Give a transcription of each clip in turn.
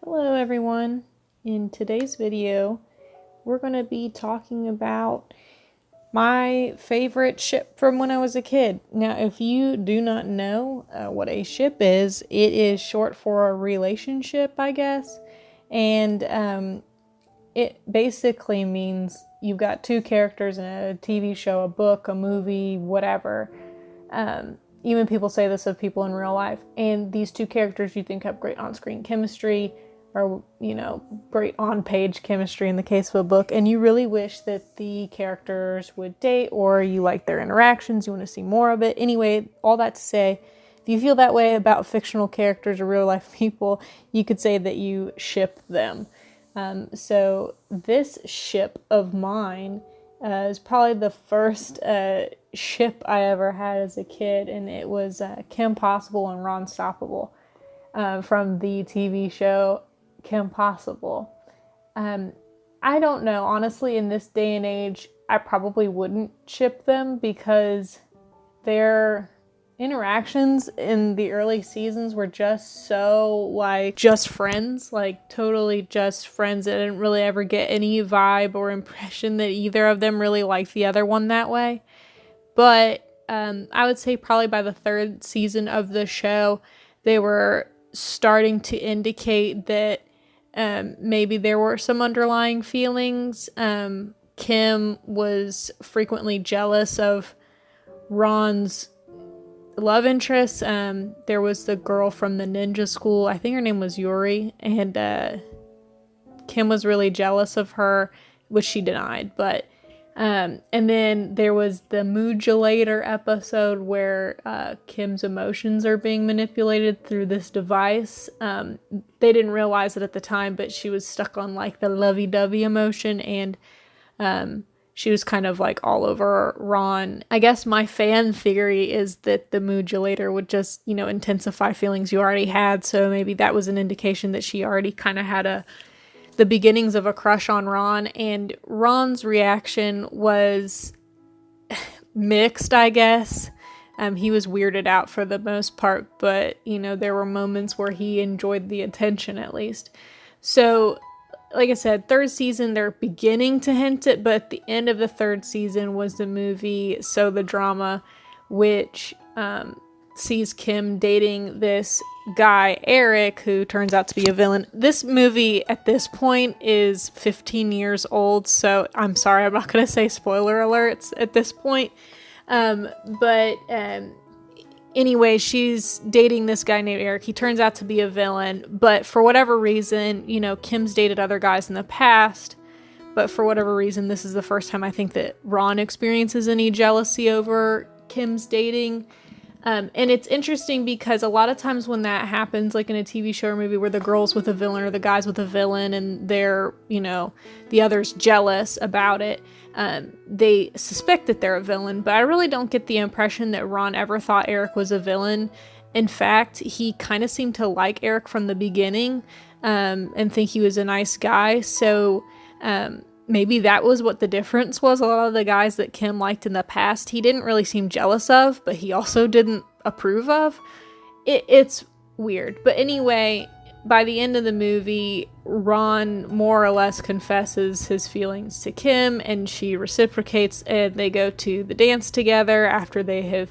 Hello everyone. In today's video, we're going to be talking about my favorite ship from when I was a kid. Now, if you do not know what a ship is, it is short for a relationship, I guess. And it basically means you've got two characters in a TV show, a book, a movie, whatever. Even people say this of people in real life. And these two characters you think have great on-screen chemistry, or, great on-page chemistry in the case of a book, and you really wish that the characters would date, or you like their interactions, you want to see more of it. Anyway, all that to say, if you feel that way about fictional characters or real-life people, you could say that you ship them. So this ship of mine is probably the first ship I ever had as a kid, and it was Kim Possible and Ron Stoppable from the TV show Kim Possible. I don't know, honestly, in this day and age, I probably wouldn't ship them because their interactions in the early seasons were just so, just friends, totally just friends. I didn't really ever get any vibe or impression that either of them really liked the other one that way. But I would say probably by the third season of the show, they were starting to indicate that maybe there were some underlying feelings. Kim was frequently jealous of Ron's love interests. There was the girl from the ninja school, I think her name was Yuri, and Kim was really jealous of her, which she denied. But and then there was the Moodulator episode where Kim's emotions are being manipulated through this device. They didn't realize it at the time, but she was stuck on the lovey-dovey emotion, and she was kind of all over Ron. I guess my fan theory is that the Moodulator would just, intensify feelings you already had. So maybe that was an indication that she already kind of had the beginnings of a crush on Ron, and Ron's reaction was mixed, I guess. He was weirded out for the most part, but, there were moments where he enjoyed the attention at least. So, like I said, third season, they're beginning to hint it, but at the end of the third season was the movie So the Drama, which sees Kim dating this guy, Eric, who turns out to be a villain. This movie at this point is 15 years old, so I'm sorry, I'm not going to say spoiler alerts at this point. But anyway, she's dating this guy named Eric. He turns out to be a villain, but for whatever reason, Kim's dated other guys in the past, but for whatever reason, this is the first time I think that Ron experiences any jealousy over Kim's dating. And it's interesting because a lot of times when that happens, like in a TV show or movie where the girl's with a villain or the guy's with a villain and they're, the other's jealous about it, they suspect that they're a villain. But I really don't get the impression that Ron ever thought Eric was a villain. In fact, he kind of seemed to like Eric from the beginning, and think he was a nice guy. So, maybe that was what the difference was. A lot of the guys that Kim liked in the past, he didn't really seem jealous of, but he also didn't approve of. It's weird. But anyway, by the end of the movie, Ron more or less confesses his feelings to Kim, and she reciprocates, and they go to the dance together after they have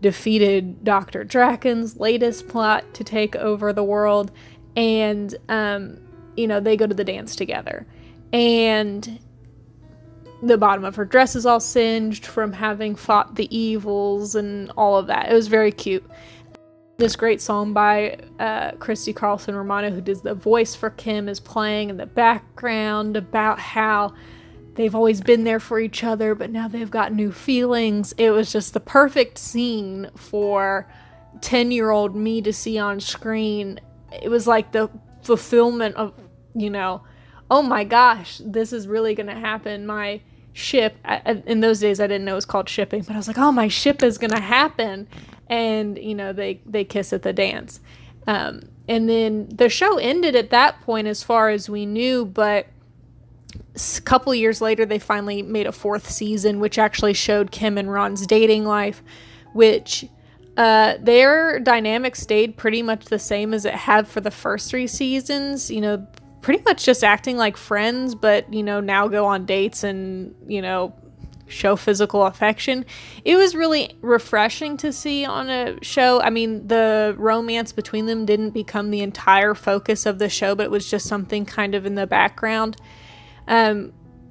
defeated Dr. Draken's latest plot to take over the world. And, they go to the dance together. And the bottom of her dress is all singed from having fought the evils and all of that. It was very cute. This great song by Christy Carlson Romano, who does the voice for Kim, is playing in the background about how they've always been there for each other, but now they've got new feelings. It was just the perfect scene for 10-year-old me to see on screen. It was like the fulfillment of, oh my gosh, this is really going to happen. My ship, in those days I didn't know it was called shipping, but I was like, oh, my ship is going to happen. And, they kiss at the dance. And then the show ended at that point as far as we knew, but a couple years later they finally made a fourth season, which actually showed Kim and Ron's dating life, which Their dynamic stayed pretty much the same as it had for the first 3 seasons, pretty much just acting like friends, but, now go on dates and, show physical affection. It was really refreshing to see on a show. I mean, the romance between them didn't become the entire focus of the show, but it was just something kind of in the background,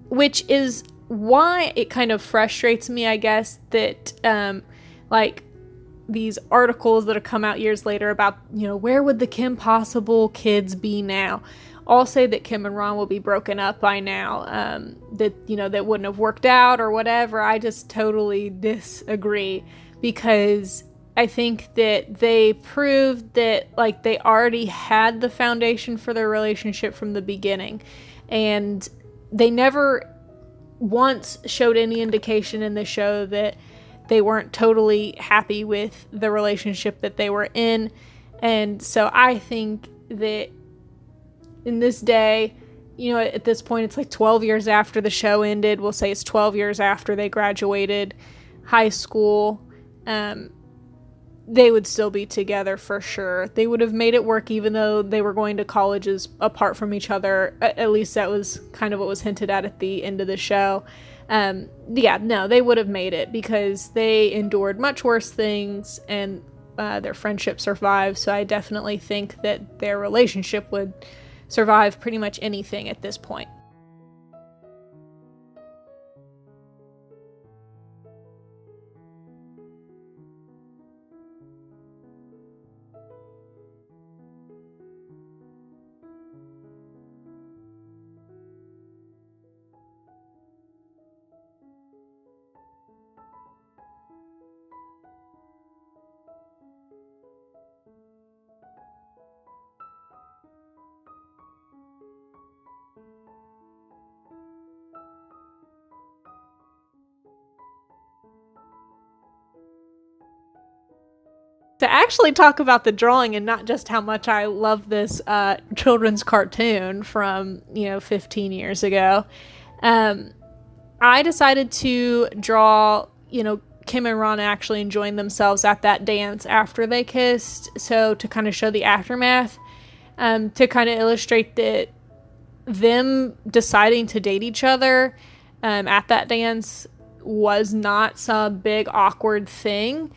which is why it kind of frustrates me, I guess, that like these articles that have come out years later about, where would the Kim Possible kids be now? All say that Kim and Ron will be broken up by now, that, that wouldn't have worked out or whatever. I just totally disagree, because I think that they proved that, like, they already had the foundation for their relationship from the beginning, and they never once showed any indication in the show that they weren't totally happy with the relationship that they were in. And so I think that in this day, at this point, it's like 12 years after the show ended. We'll say it's 12 years after they graduated high school. They would still be together for sure. They would have made it work even though they were going to colleges apart from each other. At least that was kind of what was hinted at the end of the show. They would have made it because they endured much worse things, and their friendship survived. So I definitely think that their relationship would survive pretty much anything at this point. To actually talk about the drawing and not just how much I love this children's cartoon from 15 years ago, I decided to draw Kim and Ron actually enjoying themselves at that dance after they kissed, so to kind of show the aftermath, to kind of illustrate that them deciding to date each other at that dance was not some big awkward thing.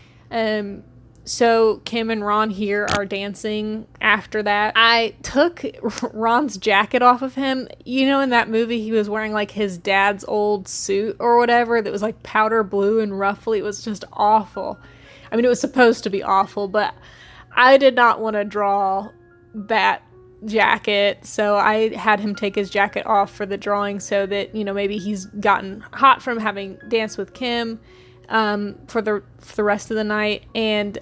So Kim and Ron here are dancing after that. I took Ron's jacket off of him. In that movie, he was wearing like his dad's old suit or whatever that was like powder blue and ruffly. It was just awful. I mean, it was supposed to be awful, but I did not want to draw that jacket, so I had him take his jacket off for the drawing so that, maybe he's gotten hot from having danced with Kim for the rest of the night, and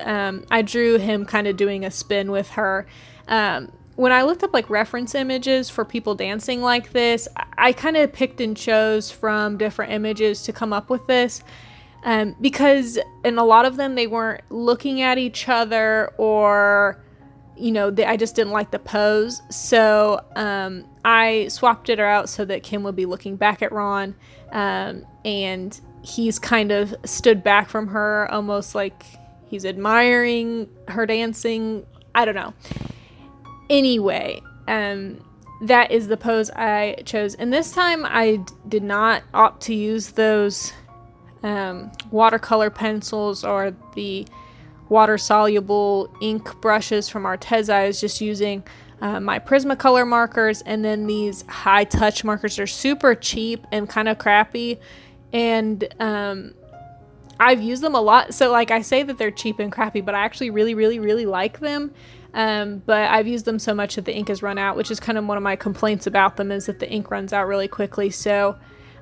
I drew him kind of doing a spin with her. When I looked up like reference images for people dancing like this, I kind of picked and chose from different images to come up with this, because in a lot of them they weren't looking at each other, or I just didn't like the pose, so I swapped it out so that Kim would be looking back at Ron, and he's kind of stood back from her, almost like he's admiring her dancing. I don't know. Anyway, that is the pose I chose. And this time I did not opt to use those watercolor pencils or the water-soluble ink brushes from Arteza. I was just using my Prismacolor markers, and then these high-touch markers are super cheap and kind of crappy. And I've used them a lot, so like I say that they're cheap and crappy, but I actually really, really, really like them. But I've used them so much that the ink has run out, which is kind of one of my complaints about them, is that the ink runs out really quickly. So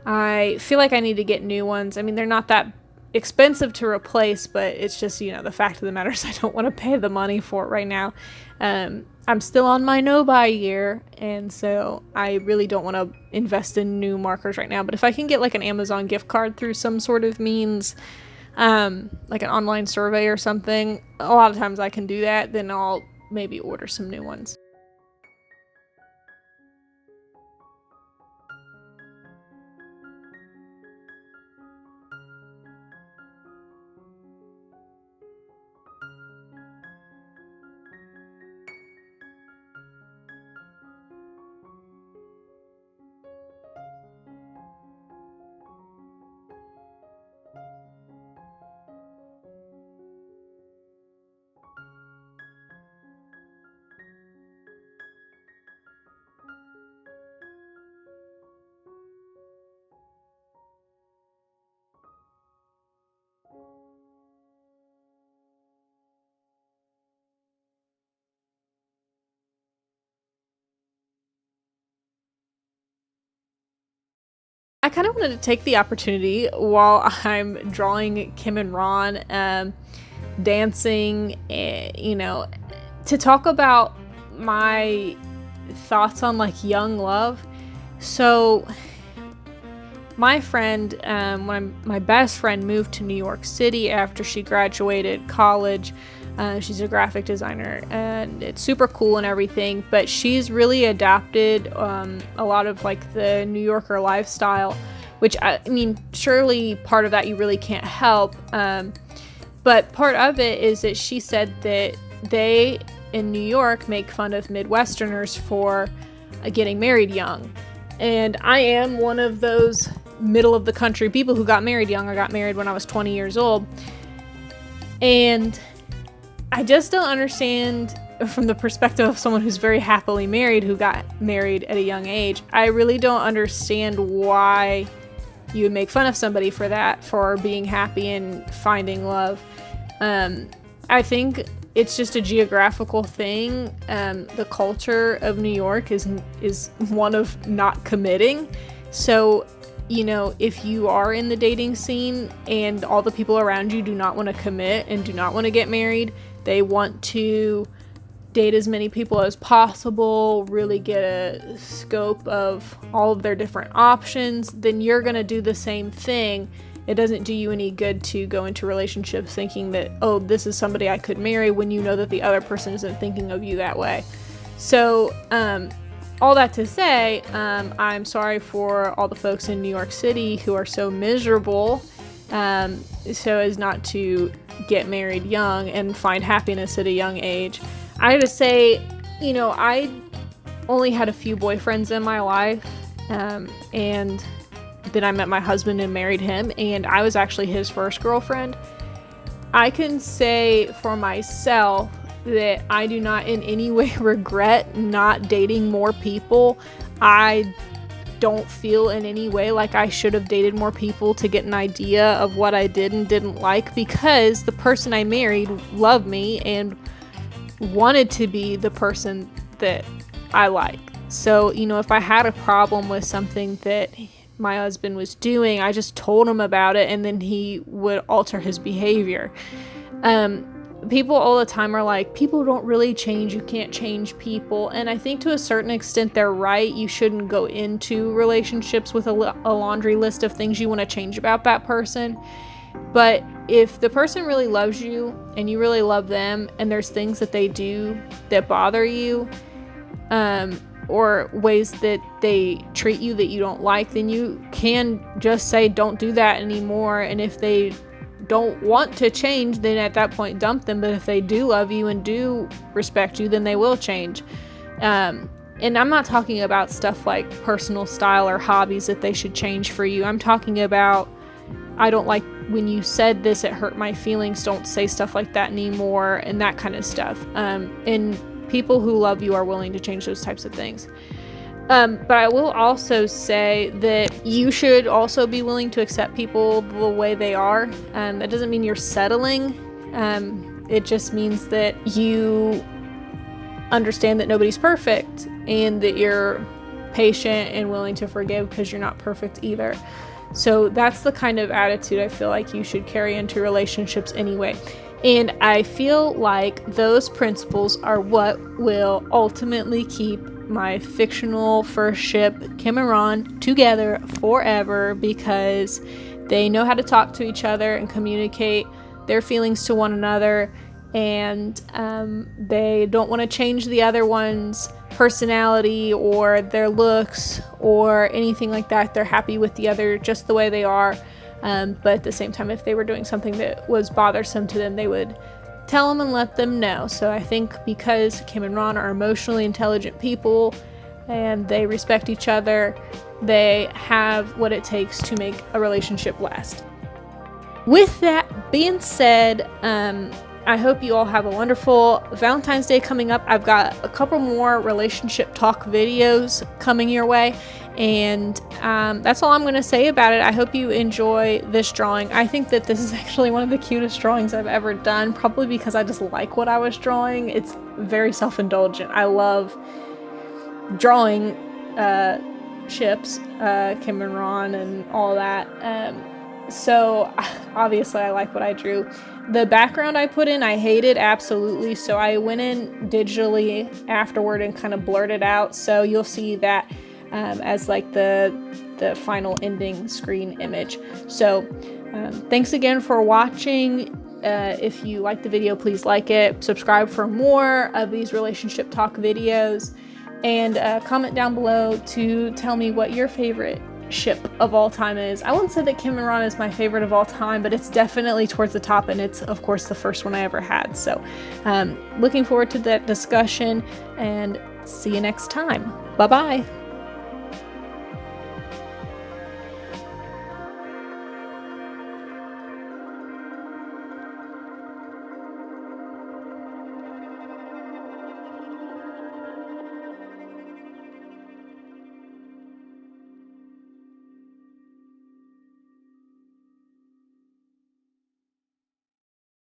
I feel like I need to get new ones. I mean, they're not that expensive to replace, but it's just, the fact of the matter is I don't want to pay the money for it right now. I'm still on my no-buy year, and so I really don't want to invest in new markers right now. But if I can get like an Amazon gift card through some sort of means, like an online survey or something, a lot of times I can do that, then I'll maybe order some new ones. I kind of wanted to take the opportunity while I'm drawing Kim and Ron, dancing, to talk about my thoughts on like young love. So my friend, my best friend moved to New York City after she graduated college. She's a graphic designer and it's super cool and everything, but she's really adapted a lot of like the New Yorker lifestyle, which I mean, surely part of that you really can't help. But part of it is that she said that they in New York make fun of Midwesterners for getting married young. And I am one of those middle of the country people who got married young. I got married when I was 20 years old. And I just don't understand from the perspective of someone who's very happily married, who got married at a young age. I really don't understand why you would make fun of somebody for that, for being happy and finding love. I think it's just a geographical thing. The culture of New York is one of not committing. So, if you are in the dating scene and all the people around you do not want to commit and do not want to get married, they want to date as many people as possible, really get a scope of all of their different options, then you're going to do the same thing. It doesn't do you any good to go into relationships thinking that, oh, this is somebody I could marry, when you know that the other person isn't thinking of you that way. So, all that to say, I'm sorry for all the folks in New York City who are so miserable, so as not to get married young and find happiness at a young age. I gotta say, I only had a few boyfriends in my life, and then I met my husband and married him, and I was actually his first girlfriend. I can say for myself that I do not in any way regret not dating more people. I don't feel in any way like I should have dated more people to get an idea of what I did and didn't like, because the person I married loved me and wanted to be the person that I like. So, if I had a problem with something that my husband was doing, I just told him about it and then he would alter his behavior. People all the time are like, people don't really change, you can't change people. And I think to a certain extent they're right. You shouldn't go into relationships with a laundry list of things you want to change about that person. But if the person really loves you and you really love them and there's things that they do that bother you, or ways that they treat you that you don't like, then you can just say, don't do that anymore. And if they don't want to change, then at that point dump them. But if they do love you and do respect you, then they will change. And I'm not talking about stuff like personal style or hobbies that they should change for you. I'm talking about, I don't like when you said this, it hurt my feelings, don't say stuff like that anymore, and that kind of stuff. And people who love you are willing to change those types of things. But I will also say that you should also be willing to accept people the way they are. That doesn't mean you're settling. It just means that you understand that nobody's perfect and that you're patient and willing to forgive, because you're not perfect either. So that's the kind of attitude I feel like you should carry into relationships anyway. And I feel like those principles are what will ultimately keep my fictional first ship, Kim and Ron, together forever, because they know how to talk to each other and communicate their feelings to one another, and they don't want to change the other one's personality or their looks or anything like that. They're happy with the other just the way they are. But at the same time, if they were doing something that was bothersome to them, they would tell them and let them know. So I think because Kim and Ron are emotionally intelligent people and they respect each other, they have what it takes to make a relationship last. With that being said, I hope you all have a wonderful Valentine's Day coming up. I've got a couple more relationship talk videos coming your way, and that's all I'm going to say about it. I hope you enjoy this drawing. I think that this is actually one of the cutest drawings I've ever done, probably because I just like what I was drawing. It's very self-indulgent. I love drawing ships, Kim and Ron and all that. So obviously I like what I drew. The background I put in, I hated absolutely. So I went in digitally afterward and kind of blurred it out. So you'll see that as like the final ending screen image. So thanks again for watching. If you like the video, please like it, subscribe for more of these relationship talk videos, and comment down below to tell me what your favorite ship of all time is. I wouldn't say that Kim and Ron is my favorite of all time, but it's definitely towards the top, and it's of course the first one I ever had. So looking forward to that discussion, and see you next time. Bye bye.